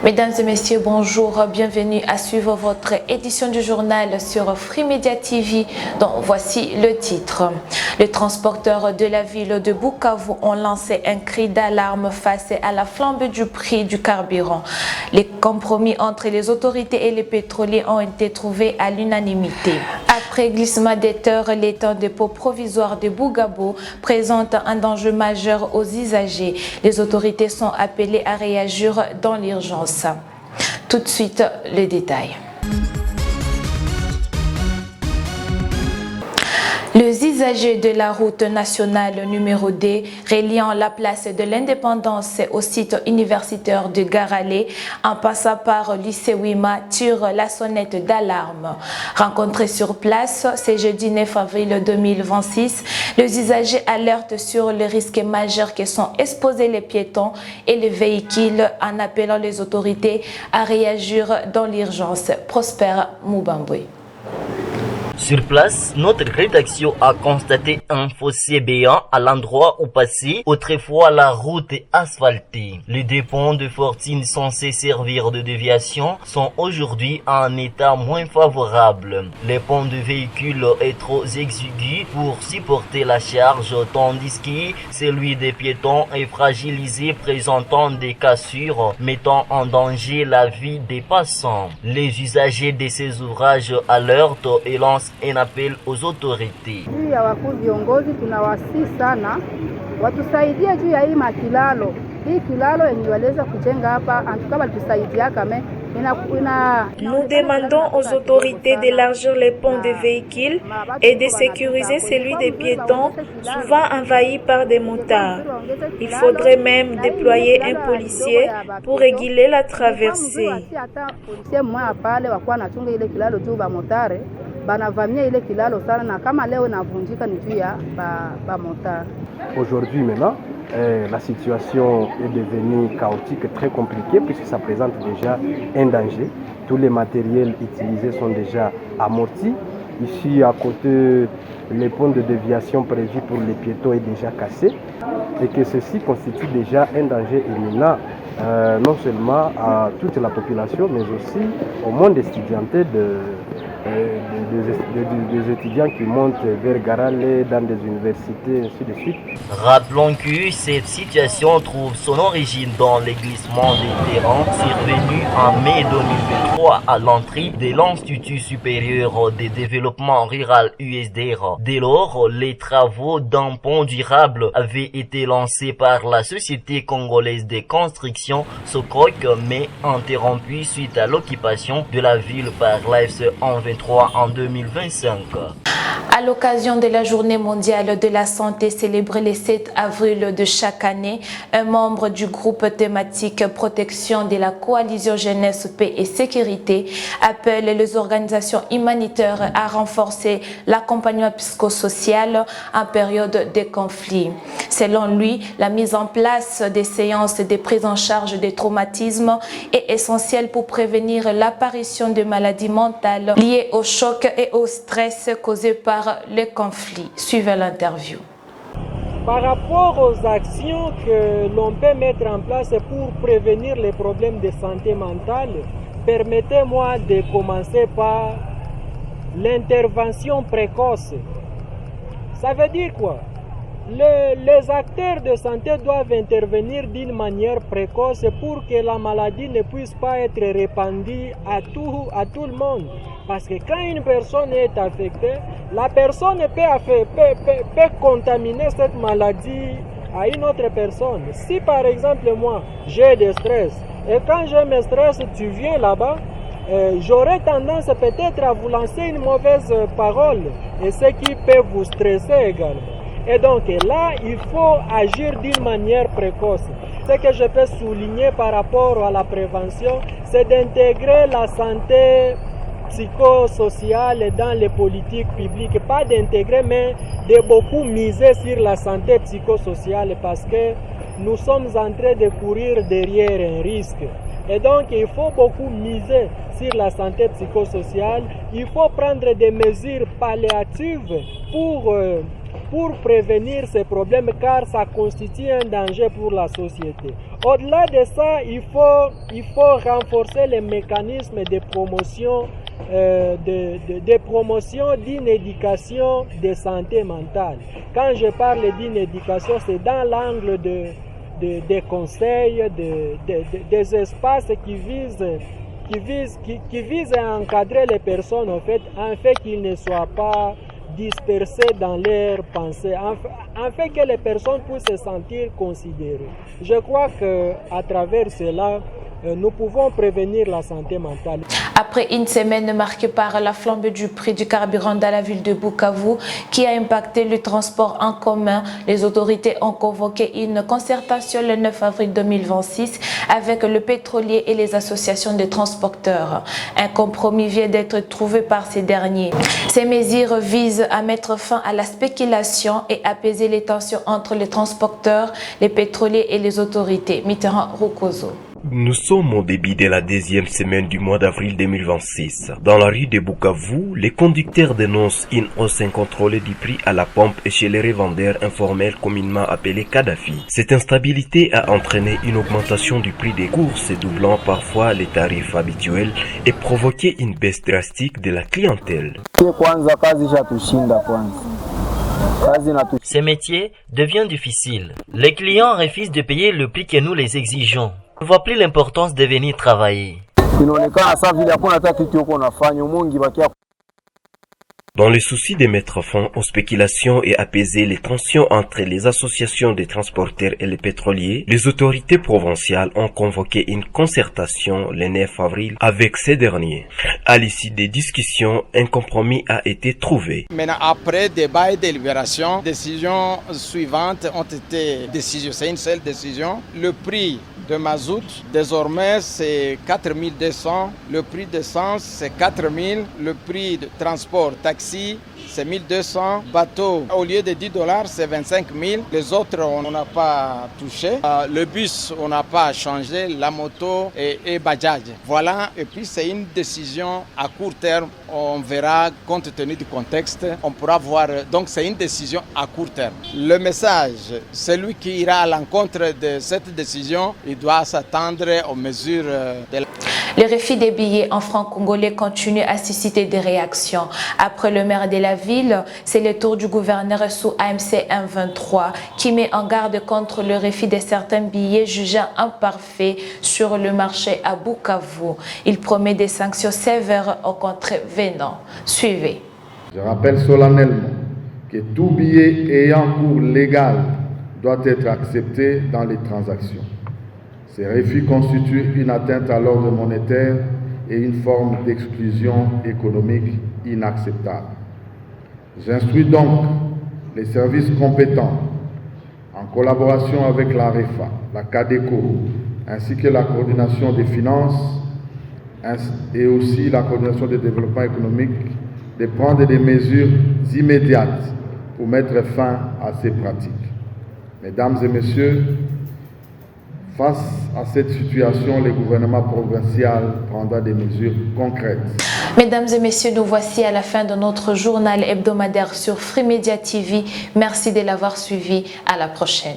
Mesdames et messieurs, bonjour, bienvenue à suivre votre édition du journal sur Free Media TV, dont voici le titre. Les transporteurs de la ville de Bukavu ont lancé un cri d'alarme face à la flambe du prix du carburant. Les compromis entre les autorités et les pétroliers ont été trouvés à l'unanimité. Après glissement des terres, l'étang de dépôt provisoire de Bugabo présente un danger majeur aux usagers. Les autorités sont appelées à réagir dans l'urgence. Tout de suite, les détails. Les usagers de la route nationale numéro 2 reliant la place de l'Indépendance au site universitaire de Garalé en passant par lycée Wima tirent la sonnette d'alarme. Rencontrés sur place ce jeudi 9 avril 2026, les usagers alertent sur les risques majeurs que sont exposés les piétons et les véhicules en appelant les autorités à réagir dans l'urgence. Prosper Moubamboué. Sur place, notre rédaction a constaté un fossé béant à l'endroit où passait autrefois la route asphaltée. Les deux ponts de fortune censés servir de déviation sont aujourd'hui en état moins favorable. Les ponts de véhicules est trop exigu pour supporter la charge, tandis que celui des piétons est fragilisé, présentant des cassures, mettant en danger la vie des passants. Les usagers de ces ouvrages alertent et lancent un appel aux autorités. Juu ya wakuu viongozi tunawasihi sana watusaidie juu ya hii makilalo. Hii kilalo yenye waliweza kujenga hapa antukaba tusaidia kama Nous demandons aux autorités d'élargir les ponts des véhicules et de sécuriser celui des piétons, souvent envahis par des motards. Il faudrait même déployer un policier pour réguler la traversée. Aujourd'hui maintenant, la situation est devenue chaotique, très compliquée puisque ça présente déjà un danger. Tous les matériels utilisés sont déjà amortis. Ici à côté, le pont de déviation prévu pour les piétons est déjà cassé et que ceci constitue déjà un danger imminent non seulement à toute la population mais aussi au monde étudiantin des étudiants qui montent vers Garalé dans des universités, ainsi de suite. Rappelons que cette situation trouve son origine dans les glissements des terrains survenus en mai 2023 à l'entrée de l'Institut supérieur de développement rural USDR. Dès lors, les travaux d'un pont durable avaient été lancés par la Société congolaise de construction SOCROC, mais interrompus suite à l'occupation de la ville par l'AFC en 2025. À l'occasion de la Journée mondiale de la santé célébrée le 7 avril de chaque année, un membre du groupe thématique protection de la coalition jeunesse, paix et sécurité appelle les organisations humanitaires à renforcer l'accompagnement psychosocial en période de conflit. Selon lui, la mise en place des séances de prise en charge des traumatismes est essentielle pour prévenir l'apparition de maladies mentales liées au choc et au stress causés par les conflits. Suivez l'interview. Par rapport aux actions que l'on peut mettre en place pour prévenir les problèmes de santé mentale, permettez-moi de commencer par l'intervention précoce. Ça veut dire quoi? Les acteurs de santé doivent intervenir d'une manière précoce pour que la maladie ne puisse pas être répandue à tout le monde. Parce que quand une personne est affectée, la personne peut contaminer cette maladie à une autre personne. Si par exemple moi, j'ai des stress, et quand je me stresse, tu viens là-bas, j'aurais tendance peut-être à vous lancer une mauvaise parole, et ce qui peut vous stresser également. Et donc là, il faut agir d'une manière précoce. Ce que je peux souligner par rapport à la prévention, c'est d'intégrer la santé psychosociale dans les politiques publiques. Pas d'intégrer, mais de beaucoup miser sur la santé psychosociale parce que nous sommes en train de courir derrière un risque. Et donc, il faut beaucoup miser sur la santé psychosociale. Il faut prendre des mesures palliatives pour prévenir ces problèmes car ça constitue un danger pour la société. Au-delà de ça, il faut renforcer les mécanismes de promotion d'une éducation de santé mentale. Quand je parle d'une éducation, c'est dans l'angle des conseils, des espaces qui visent à encadrer les personnes en fait qu'ils ne soient pas dispersés dans leurs pensées, afin que les personnes puissent se sentir considérées. Je crois qu'à travers cela, nous pouvons prévenir la santé mentale. Après une semaine marquée par la flambée du prix du carburant dans la ville de Bukavu qui a impacté le transport en commun, les autorités ont convoqué une concertation le 9 avril 2026 avec le pétrolier et les associations de transporteurs. Un compromis vient d'être trouvé par ces derniers. Ces mesures visent à mettre fin à la spéculation et apaiser les tensions entre les transporteurs, les pétroliers et les autorités. Mitterrand Rukozo. Nous sommes au début de la deuxième semaine du mois d'avril 2026. Dans la rue de Bukavu, les conducteurs dénoncent une hausse incontrôlée du prix à la pompe et chez les revendeurs informels communément appelés Kadhafi. Cette instabilité a entraîné une augmentation du prix des courses, doublant parfois les tarifs habituels et provoqué une baisse drastique de la clientèle. Ce métier devient difficile. Les clients refusent de payer le prix que nous les exigeons. On ne voit plus l'importance de venir travailler. Dans le souci de mettre fin aux spéculations et apaiser les tensions entre les associations des transporteurs et les pétroliers, les autorités provinciales ont convoqué une concertation le 9 avril avec ces derniers. À l'issue des discussions, un compromis a été trouvé. Maintenant, après débat et délibération, décisions suivantes ont été décidées. C'est une seule décision. Le prix de mazout, désormais c'est 4200, le prix d'essence c'est 4000, le prix de transport taxi c'est 1200, bateau au lieu de $10 c'est 25 000, les autres on n'a pas touché, le bus on n'a pas changé, la moto et Bajaj. Voilà, et puis c'est une décision à court terme, on verra compte tenu du contexte, on pourra voir, donc c'est une décision à court terme. Le message, celui qui ira à l'encontre de cette décision, il doit s'attendre aux mesures de la... Le refus des billets en francs congolais continue à susciter des réactions. Après le maire de la ville, c'est le tour du gouverneur sous AMC 123 qui met en garde contre le refus de certains billets jugés imparfaits sur le marché à Bukavu. Il promet des sanctions sévères aux contrevenants. Suivez. Je rappelle solennellement que tout billet ayant cours légal doit être accepté dans les transactions. Ces refus constituent une atteinte à l'ordre monétaire et une forme d'exclusion économique inacceptable. J'instruis donc les services compétents, en collaboration avec la REFA, la CADECO, ainsi que la coordination des finances et aussi la coordination des développements économiques, de prendre des mesures immédiates pour mettre fin à ces pratiques. Mesdames et messieurs, face à cette situation, le gouvernement provincial prendra des mesures concrètes. Mesdames et messieurs, nous voici à la fin de notre journal hebdomadaire sur Free Media TV. Merci de l'avoir suivi. À la prochaine.